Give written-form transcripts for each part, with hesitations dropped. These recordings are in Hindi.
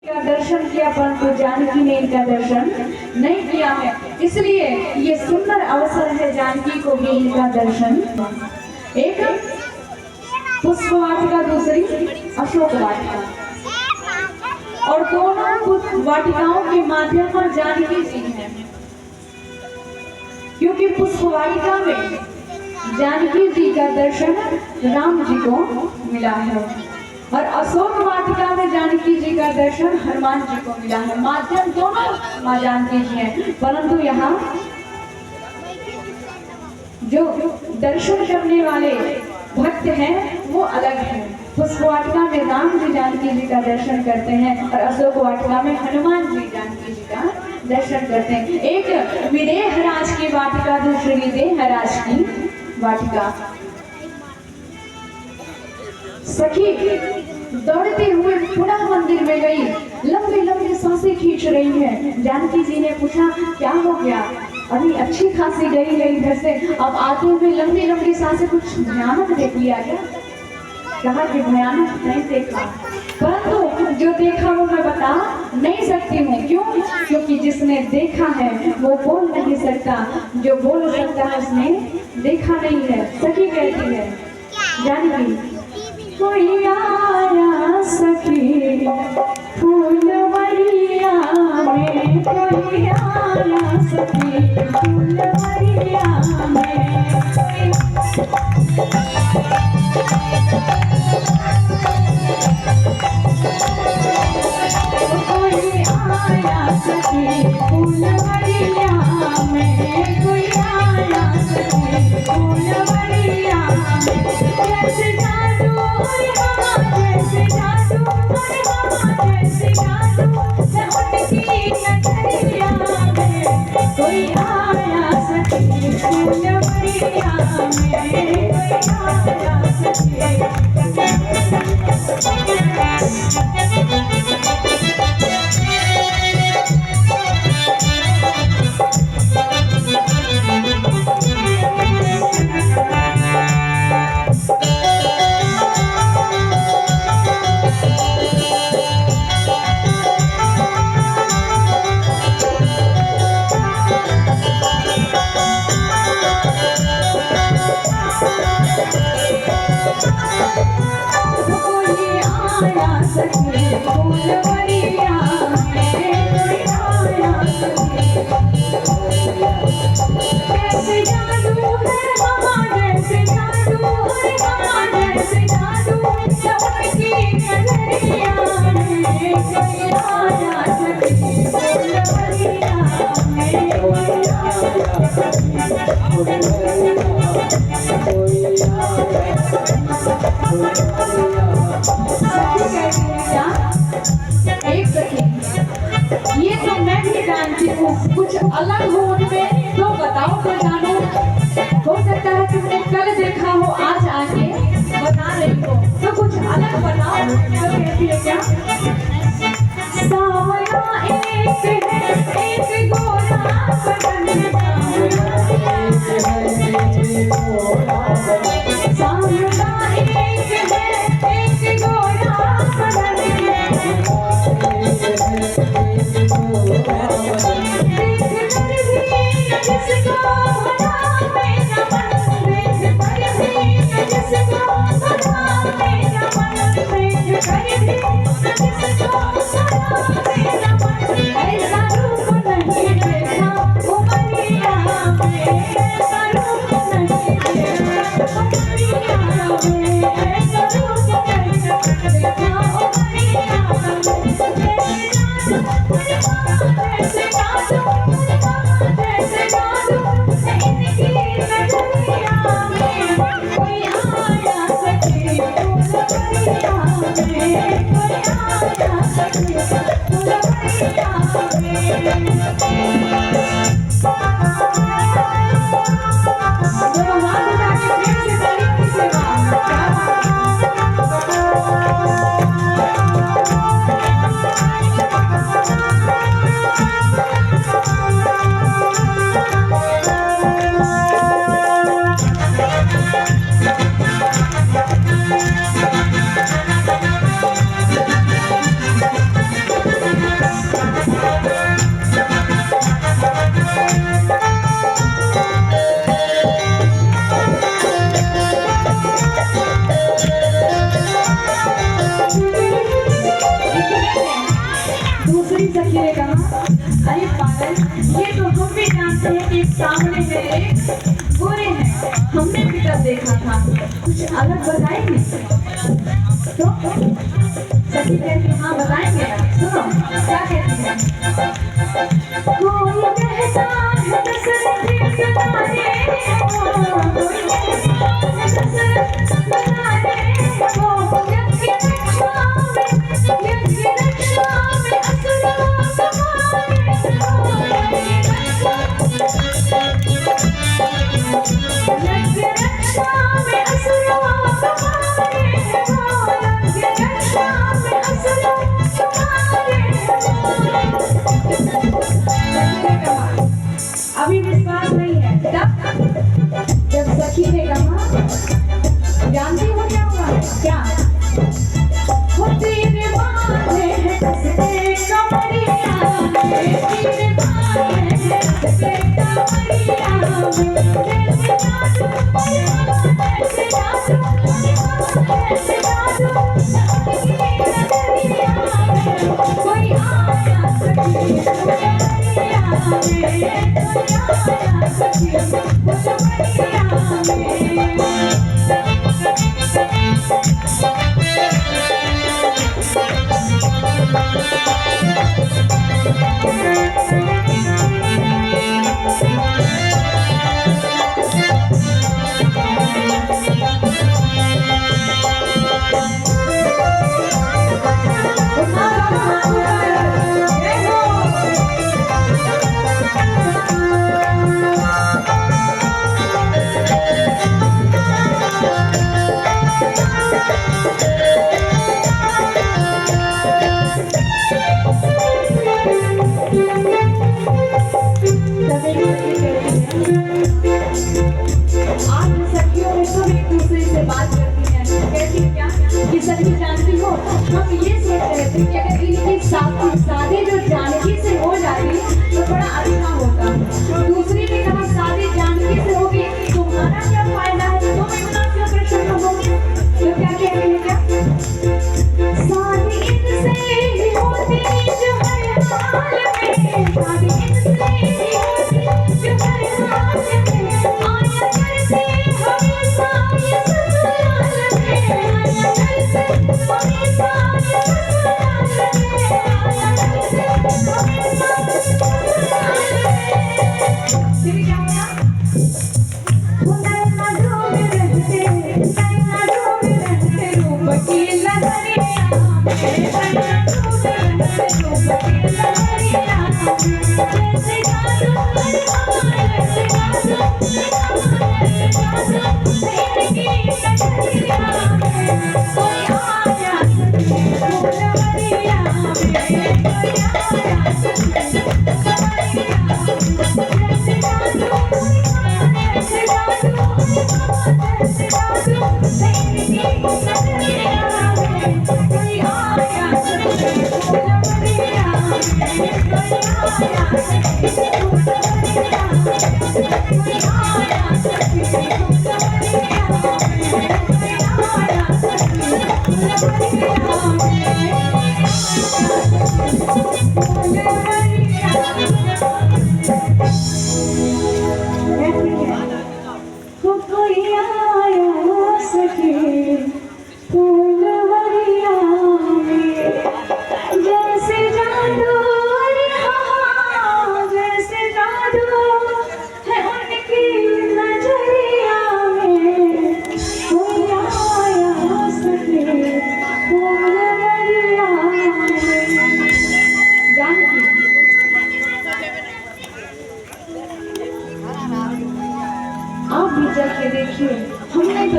का दर्शन किया परंतु जानकी ने इनका दर्शन नहीं किया है, इसलिए ये सुंदर अवसर है जानकी को भी इनका दर्शन। एक पुष्प वाटिका, दूसरी अशोक वाटिका, और दोनों वाटिकाओं के माध्यम पर जानकी जी है, क्योंकि पुष्प वाटिका में जानकी जी का दर्शन राम जी को मिला है और अशोक वाटिका में जानकी जी का दर्शन हनुमान जी को मिला है। माध्यम दोनों मां जानकी जी हैं, परंतु यहाँ जो दर्शन करने वाले भक्त हैं वो अलग हैं। पुष्प वाटिका में राम जी जानकी जी का दर्शन करते हैं और अशोक वाटिका में हनुमान जी जानकी जी का दर्शन करते हैं। एक विदेहराज की वाटिका, दूसरी विदेहराज की वाटिका। सखी दौड़ते हुए पुनः मंदिर में गई, लंबी लंबी सांसें खींच रही है। जानकी जी ने पूछा क्या हो गया? अभी अच्छी खासी गई है इधर से, अब आते हुए लंबी लंबी सांसें, कुछ भयानक देख लिया क्या? कहा कि भयानक नहीं देखा, परंतु जो देखा वो मैं बता नहीं सकती हूँ। क्यों? क्योंकि जिसने देखा है वो बोल नहीं सकता, जो बोल सकता है उसने देखा नहीं है। सखी कहती है जानकी, कोई आया सखी फूलवरिया में, कोई आया सखी फूलवरिया में, कोई आया सखी फूलवरिया में, कोई आया सखी फूलवरिया में। जैसे जादू जैसे जादू जैसे जादू उठती नजरिया में, कोई आया सखी फूलवरिया में, कोई आया एक सेकंड, ये तो मैं भी जानती हूँ, कुछ अलग हो उनमें तो बताओ तो जानू। हो सकता है तुमने कल देखा हो, आज आके बता रही हो, तो कुछ अलग बताओ। तो कहती है क्या? सावला एक है, एक गोरा बदन, सावला एक है, एक गोरा बदन, अरे पागल, ये तो हम भी जानते हैं कि सामने है एक गोरे हैं, हमने भी तब देखा था, कुछ अलग बताएंगे तो? सखी कहती हाँ बताएंगे, सुनो क्या कहती है। कोई कहता है दशरथ बनाने को, कोई कहता है दशरथ बनाने को, यज्ञ रक्षा में असुरों समाने को, यज्ञ रक्षा में असुरों समाने को, यज्ञ रक्षा में असुरों समाने को। अभी विश्वास नहीं है तब जब सखी ने कहा, जानती हो क्या हुआ? क्या तेरे बाले हैं कसते कमरिया में, तेरे बाले हैं कसते कमरिया में, कैसे जादू कैसे जादू कैसे जादू कोई आया सखी बोलिया में, कोई आया सखी बोलिया में। शादी जो जानकी से हो जाती तो बड़ा अच्छा होता। दूसरी ने कहा शादी जानकी से होगी, तुम्हारा क्या फायदा है, तुम इतना क्यों परेशान होगे? तो क्या कह रही है, क्या शादी इनसे ही होती जो हर हाल में, शादी इनसे ही होती जो हर हाल में, आया करते हमेशा ये ससुराल में, आया करते हमेशा ये ससुराल में,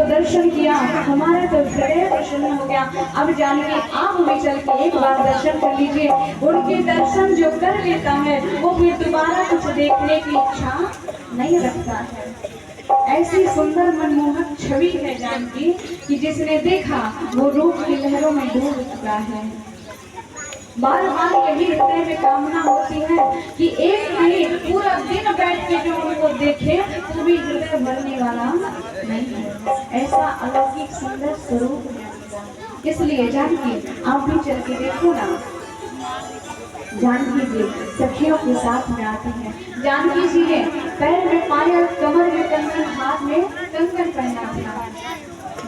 दर्शन किया, हमारा तो हृदय प्रसन्न हो गया। अब जानिए आप हमें चल के एक बार दर्शन कर लीजिए। उनके दर्शन जो कर लेता है वो फिर दोबारा कुछ देखने की इच्छा नहीं रखता है। ऐसी सुंदर मनमोहक छवि है जानकी कि जिसने देखा वो रूप की लहरों में डूब चुका है। बार बार यही हृदय में कामना होती है कि एक नहीं पूरा दिन बैठ के जो उनको देखे तो भी हृदय भरने वाला नहीं है। ऐसा अलौकिक सुंदर स्वरूप है। इसलिए जानकी आप भी चल के देखो ना। जानकी जी सखियों के साथ में आती हैं। जानकी जी ने पैर में पायल, कमर में कंगन, हाथ में कंगन पहना था।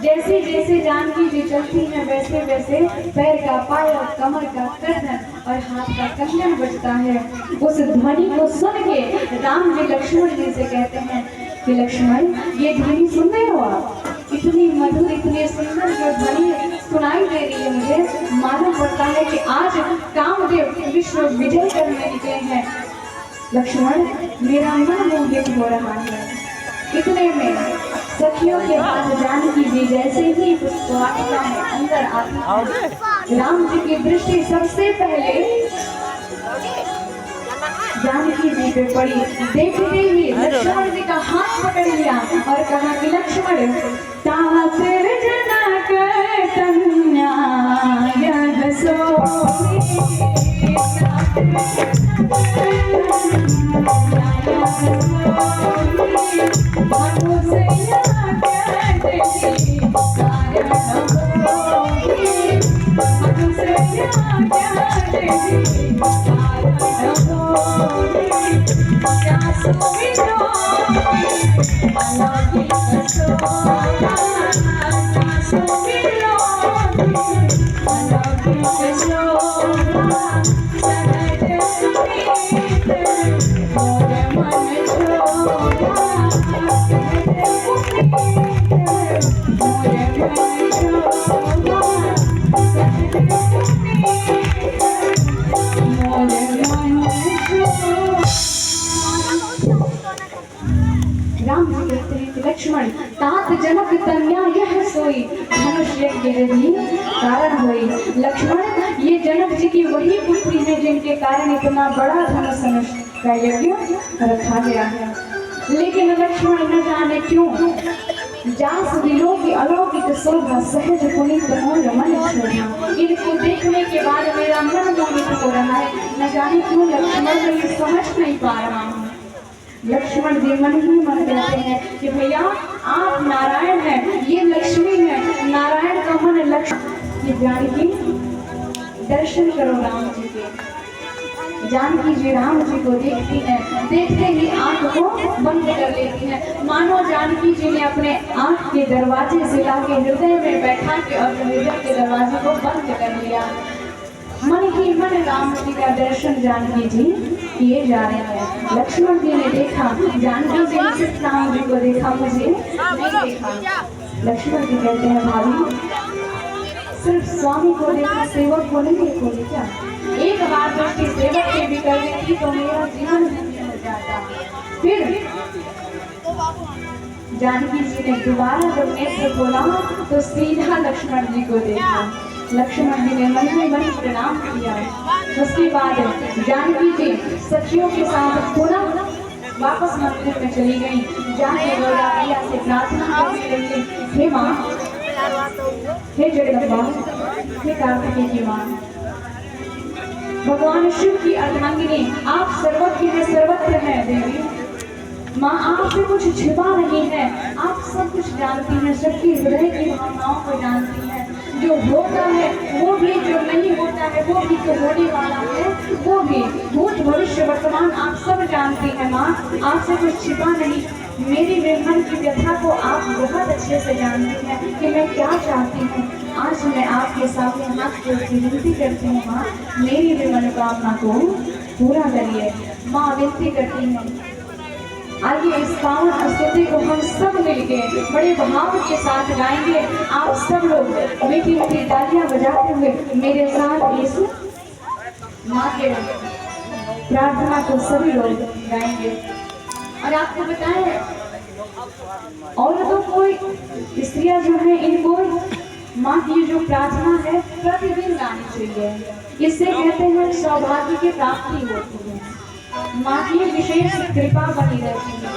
जैसे जैसे जानकी जी चलती हैं वैसे वैसे पैर का पायल, कमर का कंगन और हाथ का कंगन बजता है। उस ध्वनि को सुन के राम जी लक्ष्मण जी से कहते हैं कि लक्ष्मण, ये ध्वनि सुन रहे हो आप? इतनी मधुर, इतनी सुंदर जो ध्वनि सुनाई दे रही है मुझे, मालूम पड़ता है कि आज कामदेव विश्व विजय करने निकले हैं। लक्ष्मण, मेरा मन मोहित हो रहा है। इतने में सखियों के हाथ जानकी जी जैसे ही पुष्पवाटिका में अंदर आती है, राम जी की दृष्टि सबसे पहले जानकी जी पे पड़ी। देखते ही लक्ष्मण जी का हाथ पकड़ लिया और कहा कि लक्ष्मण, तात जनक कन्या यह सोई लक्ष्मण, तात जनक कन्या यह सोई, धनुष यज्ञ विधि कारण हुई। लक्ष्मण, ये जनक जी की वही पुत्री है जिनके कारण इतना बड़ा धनुष का यज्ञ रखा गया है। लेकिन लक्ष्मण न जाने क्यों जास दिलों की अलौकिक शोभा, सहज पुनीत मोर मन शोभा, इनको देखने के बाद मेरा मन मोहित हो रहा है। न जाने क्यों लक्ष्मण मैं ये समझ नहीं पा रहा हूँ। लक्ष्मण जी मन ही मन कहते हैं कि भैया आप नारायण हैं, ये लक्ष्मी है, नारायण का मन लक्ष्मण। ये जानकी, दर्शन करो राम जी के। जानकी जी राम जी को देखती हैं, देखते ही आंख को बंद कर लेती हैं, मानो जानकी जी ने अपने आंख के दरवाजे से लाके हृदय में बैठा के और हृदय के दरवाजे को बंद कर लिया। मन ही मन राम जी का दर्शन जानकी जी किए जा रहे हैं। लक्ष्मण जी ने देखा, जानकी जी ने सिर्फ राम जी को देखा, मुझे नहीं देखा। लक्ष्मण जी कहते हैं भाभी, सिर्फ स्वामी को देखा, सेवक को नहीं देखोगे क्या? एक बार दृष्टि सेवक के भी कर देती तो मेरा जीवन धन्य हो जाता। फिर जानकी जी ने दोबारा जब नेत्र खोला तो सीधा लक्ष्मण जी को देखा। लक्ष्मण जी ने मन में मन प्रणाम किया। उसके बाद जानकी जी सखियों के साथ पुनः वापस मंदिर में चली गई। जाके गौराइया से प्रार्थना करने लगी, हे माँ, हे जगदम्बा, हे कार्तिकेय की माँ, भगवान शिव की अर्धांगिनी, आप सर्वज्ञ हैं, सर्वत्र हैं देवी। माँ, आपसे कुछ छिपा नहीं है, आप सब कुछ जानती हैं, सबकी हृदय की भावनाओं को जानती हैं। जो होता है वो भी, जो नहीं होता है वो भी, जो होने वाला है वो भी, भूत भविष्य वर्तमान आप सब जानती हैं। माँ, आपसे कुछ छिपा नहीं। मेरी मन की व्यथा को आप बहुत अच्छे से जानती हैं कि मैं क्या चाहती हूँ। आज मैं आपके सामने हाथ जोड़ के विनती करती हूँ, माँ, मेरी भी मनोकामना को पूरा करिए। माँ विनती करती हूँ, आइए इस पावन स्तुति को हम सब मिलके बड़े भाव के साथ गाएंगे। आप सब लोग मीठी मीठी तालियां बजाते हुए मेरे साथ इस माँ के प्रार्थना को सभी लोग गाएंगे। और आपको बताएं, औरतों को, स्त्रियां जो हैं, इनको माँ की जो प्रार्थना है प्रतिदिन गानी चाहिए। इससे कहते हैं सौभाग्य की प्राप्ति होती है, माँ की विशेष कृपा बनी रहती है।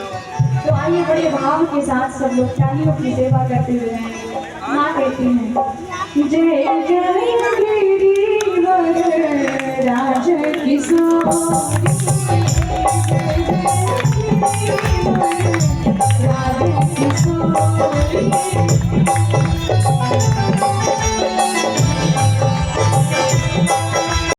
तो आइए बड़े भाव के साथ सब लोग तालियों की सेवा करते हुए माँ कहती हैं, जय जय गिरिवर राज किशोर, राज किशोर।